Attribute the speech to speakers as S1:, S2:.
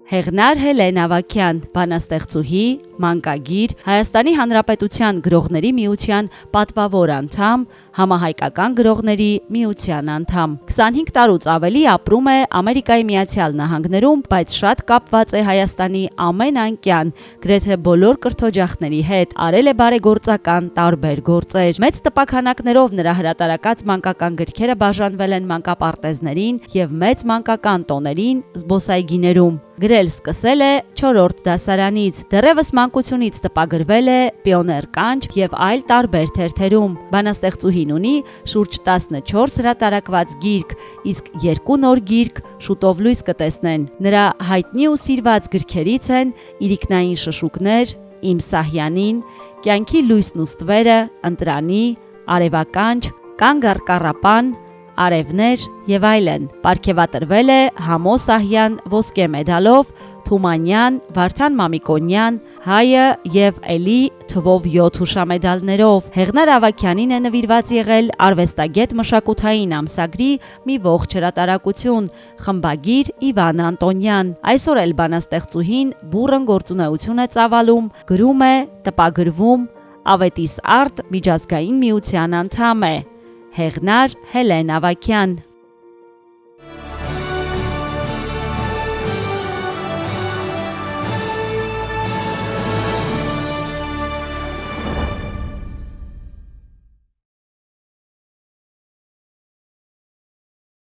S1: Հեղնար Հելեն Ավագյան, բանաստեղծուհի, մանկագիր, Հայաստանի Հանրապետության Գրողների միության պատվավոր անդամ, Համահայկական գրողների միության անդամ։ 25 տարուց ավելի ապրում է Ամերիկայի Միացյալ Նահանգներում, բայց շատ կապված է Հայաստանի ամեն անկյան, գրեթե բոլոր կրթօջախների հետ, արել է բարեգործական տարբեր գործեր։ Մեծ տպաքանակներով նրա հրատարակած մանկական գրքերը բաժանվել են մանկապարտեզներին և մեծ մանկական տոներին, զբոսայգիներում։ Գրել սկսել է 4-րդ դասարանից, դեռևս մանկությունից տպագրվել է Պիոներ կանչ և այլ տարբեր թերթերում։ Բանաստեղծուհին ունի շուրջ 14 հրատարակված գիրք, իսկ 2 նոր գիրք շուտով լույս կտեսնեն։ Նրա հայտնի ու սիրված գրքերից են Իրիկնային շշուկներ, Իմ Սահյանին, Կյանքի լույսն ու ստվերը, Ընտրանի, Արևականջ, Կանգ առ կառապան, Արևներ և այլն։ Պարգևատրվել է Համո Սահյան ոսկե մեդալով, Թումանյան, Վարդան Մամիկոնյան, Հայը և էլի թվով 7 հուշամեդալներով։ Հեղնար Ավագյանին է նվիրված եղել արվեստագետ մշակութային ամսագրի մի ողջ հրատարակություն, խմբագիր Իվան Անտոնյան։ Այսօր էլ բանաստեղծուհին բուռն գործունեություն է ծավալում, գրում է, տպագրվում, Ավետիս Արտ միջազգային միության անդամ է։ Հեղնար Հելեն Ավագյան։